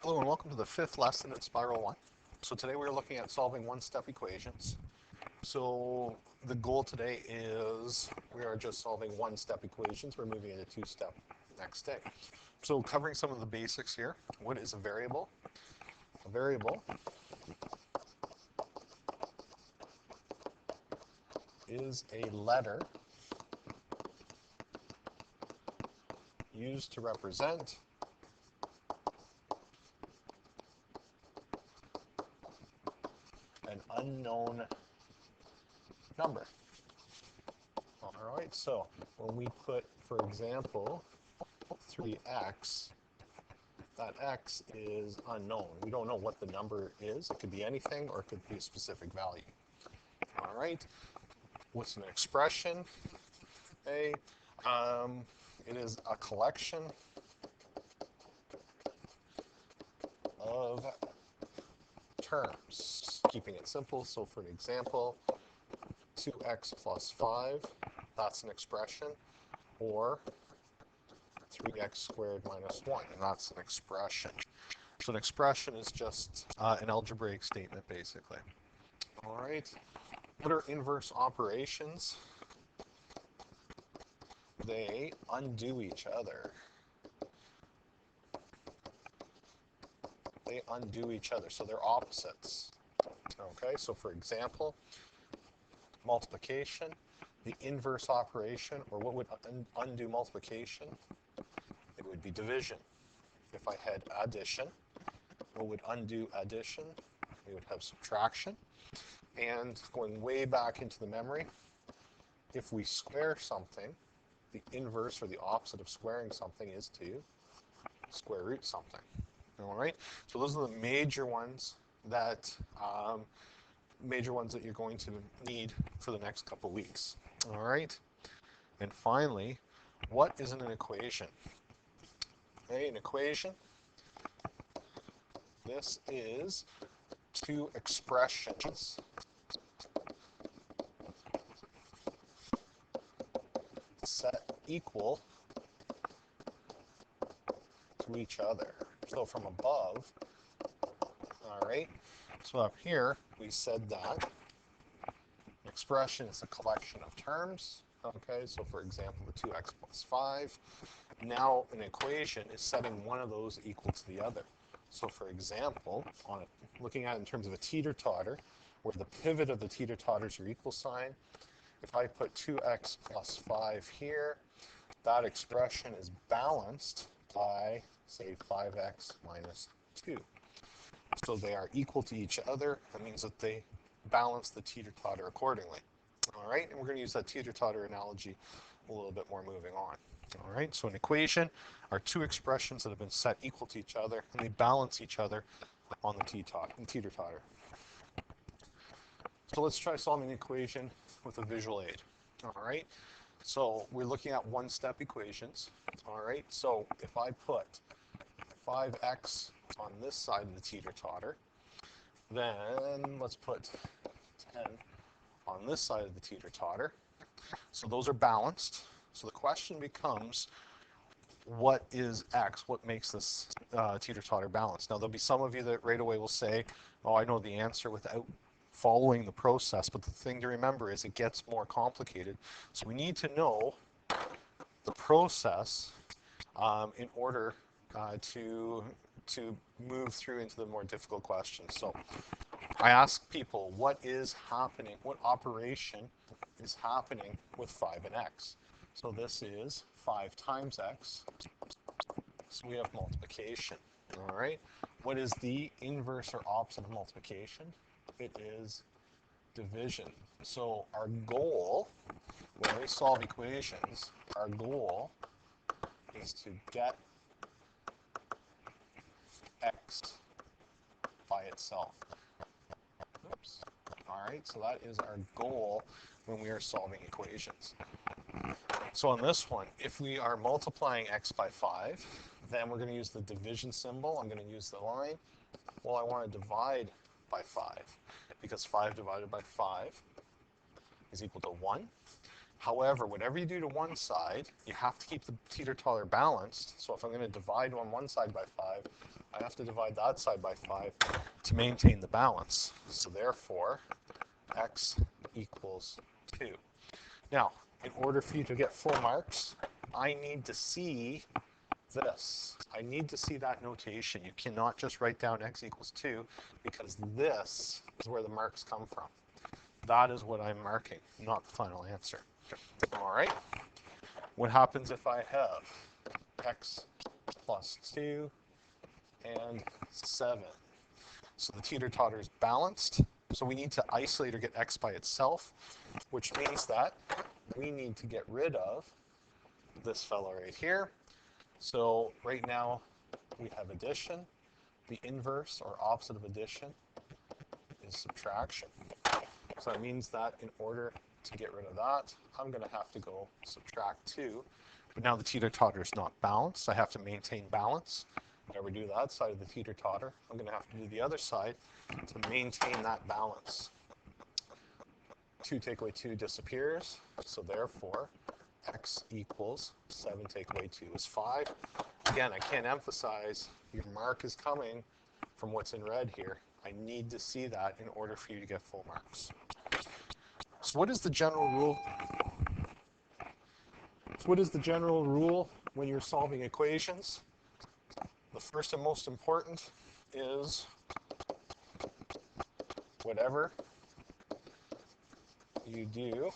Hello and welcome to the fifth lesson in Spiral 1. So today we're looking at solving one-step equations. So the goal today is we are just solving one-step equations. We're moving into two-step next day. So covering some of the basics here. What is a variable? A variable is a letter used to represent an unknown number. All right, so when we put, for example, 3x, that x is unknown. We don't know what the number is. It could be anything or it could be a specific value. All right, what's an expression? It is a collection of terms, keeping it simple. So for an example, 2x plus 5, that's an expression, or 3x squared minus 1, and that's an expression. So an expression is just an algebraic statement, basically. All right. What are inverse operations? They undo each other. They undo each other, so they're opposites. Okay, so for example, multiplication, the inverse operation, or what would undo multiplication? It would be division. If I had addition, what would undo addition? We would have subtraction. And going way back into the memory, if we square something, the inverse or the opposite of squaring something is to square root something. All right, so those are the major ones that you're going to need for the next couple weeks. All right, and finally, what is an equation? Okay, an equation. This is two expressions set equal to each other. So from above, all right, so up here we said that an expression is a collection of terms. Okay, so for example, the 2x plus 5. Now an equation is setting one of those equal to the other. So for example, looking at it in terms of a teeter-totter, where the pivot of the teeter-totter is your equal sign, if I put 2x plus 5 here, that expression is balanced by, say, 5x minus 2. So they are equal to each other. That means that they balance the teeter-totter accordingly. All right, and we're going to use that teeter-totter analogy a little bit more moving on. All right, so an equation are two expressions that have been set equal to each other, and they balance each other on the teeter-totter. So let's try solving an equation with a visual aid. All right, so we're looking at one-step equations. All right, so if I put 5x on this side of the teeter-totter, then let's put 10 on this side of the teeter-totter. So those are balanced. So the question becomes, what is x? What makes this teeter-totter balanced? Now, there'll be some of you that right away will say, oh, I know the answer without following the process. But the thing to remember is it gets more complicated. So we need to know the process in order to move through into the more difficult questions. So I ask people, what is happening? What operation is happening with 5 and x? So this is 5 times x. So we have multiplication. All right. What is the inverse or opposite of multiplication? It is division. So our goal, when we solve equations, our goal is to get x by itself. Oops. All right, so that is our goal when we are solving equations. So on this one, if we are multiplying x by 5, then we're going to use the division symbol. I'm going to use the line. Well, I want to divide by 5, because 5 divided by 5 is equal to 1. However, whatever you do to one side, you have to keep the teeter-totter balanced. So if I'm going to divide on one side by 5, I have to divide that side by 5 to maintain the balance. So therefore, x equals 2. Now, in order for you to get full marks, I need to see this. I need to see that notation. You cannot just write down x equals 2 because this is where the marks come from. That is what I'm marking, not the final answer. All right. What happens if I have x plus 2 and 7? So the teeter-totter is balanced. So we need to isolate or get x by itself, which means that we need to get rid of this fellow right here. So right now we have addition. The inverse or opposite of addition is subtraction. So that means that in order to get rid of that, I'm going to have to go subtract 2. But now the teeter-totter is not balanced. I have to maintain balance. If I ever do that side of the teeter-totter, I'm going to have to do the other side to maintain that balance. 2 take away 2 disappears. So therefore, x equals 7 take away 2 is 5. Again, I can't emphasize your mark is coming from what's in red here. I need to see that in order for you to get full marks. So what is the general rule? When you're solving equations? The first and most important is whatever you do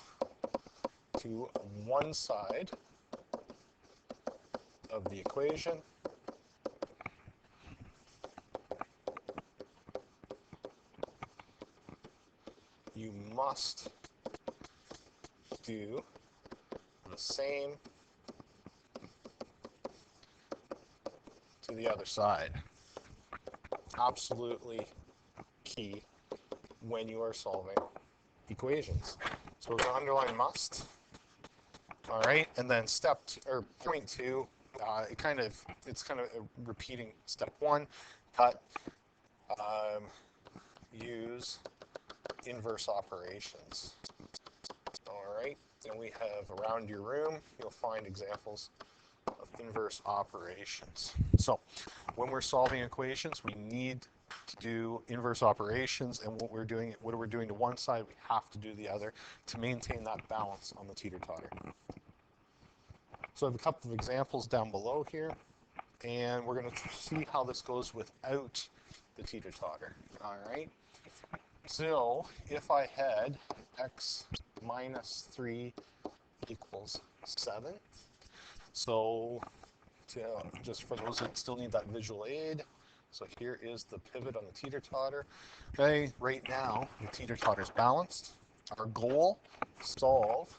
to one side of the equation you must do the same to the other side. Absolutely key when you are solving equations. So we're going to underline must. All right, and then point 2, it's kind of repeating step 1. Cut. Use inverse operations. All right, and we have around your room, you'll find examples of inverse operations. So when we're solving equations, we need to do inverse operations, and what we're doing to one side, we have to do the other to maintain that balance on the teeter-totter. So I have a couple of examples down below here, and we're going to see how this goes without the teeter-totter. All right. So if I had x minus 3 equals 7, so just for those that still need that visual aid, so here is the pivot on the teeter-totter. Okay, right now the teeter-totter is balanced. Our goal, solve.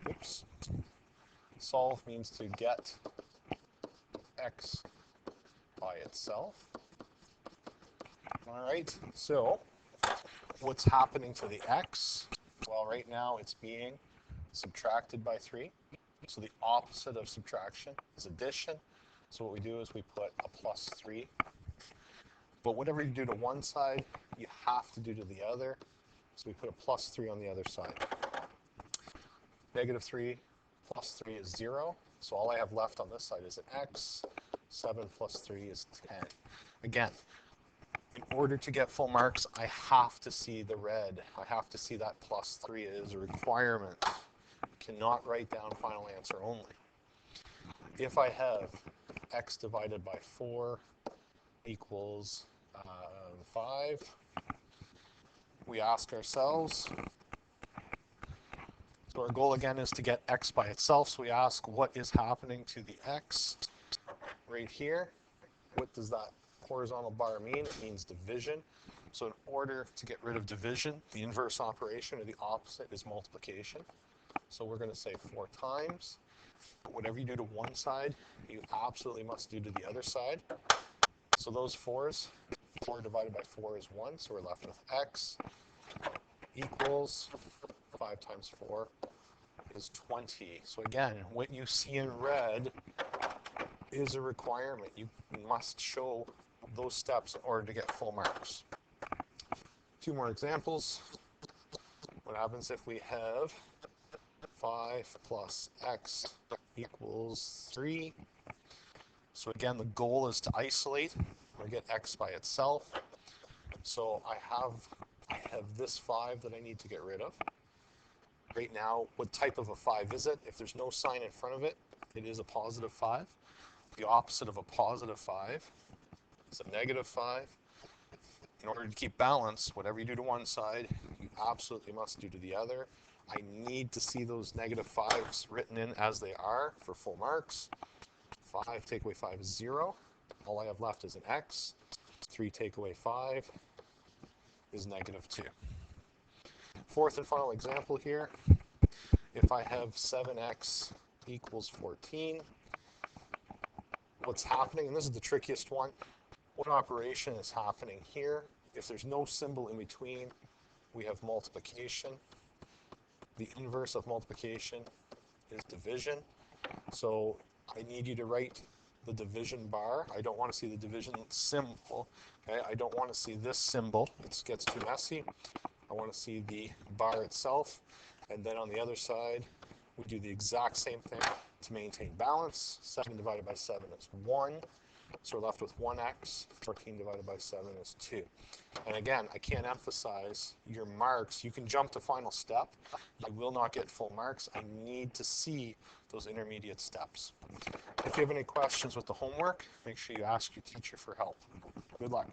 Oops. Solve means to get x by itself. All right, so what's happening to the x? Well, right now it's being subtracted by 3. So the opposite of subtraction is addition. So what we do is we put a plus 3. But whatever you do to one side, you have to do to the other. So we put a plus 3 on the other side. Negative 3 plus 3 is 0. So all I have left on this side is an x. 7 plus 3 is 10. Again, in order to get full marks, I have to see the red. I have to see that plus 3 is a requirement. Cannot write down final answer only. If I have x divided by 4 equals 5, we ask ourselves, so our goal again is to get x by itself, so we ask what is happening to the x right here. What does that horizontal bar mean? It means division. So in order to get rid of division, the inverse operation or the opposite is multiplication. So we're going to say 4 times. But whatever you do to one side, you absolutely must do to the other side. So those 4s, 4 divided by 4 is 1, so we're left with x equals 5 times 4 is 20. So again, what you see in red is a requirement. You must show those steps in order to get full marks. 2 more examples. What happens if we have 5 plus x equals 3. So again, the goal is to isolate or get x by itself. So I have this 5 that I need to get rid of. Right now, what type of a 5 is it? If there's no sign in front of it, it is a positive 5. The opposite of a positive 5 is a negative 5. In order to keep balance, whatever you do to one side, you absolutely must do to the other. I need to see those negative 5s written in as they are for full marks. 5 take away 5 is 0. All I have left is an x. 3 take away 5 is negative 2. Fourth and final example here. If I have 7x equals 14, what's happening, and this is the trickiest one, what operation is happening here? If there's no symbol in between, we have multiplication. The inverse of multiplication is division. So I need you to write the division bar. I don't want to see the division symbol. Okay? I don't want to see this symbol. It gets too messy. I want to see the bar itself. And then on the other side, we do the exact same thing to maintain balance. 7 divided by 7 is 1. So we're left with 1x. 14 divided by 7 is 2. And again, I can't emphasize your marks. You can jump to final step. You will not get full marks. I need to see those intermediate steps. If you have any questions with the homework, make sure you ask your teacher for help. Good luck.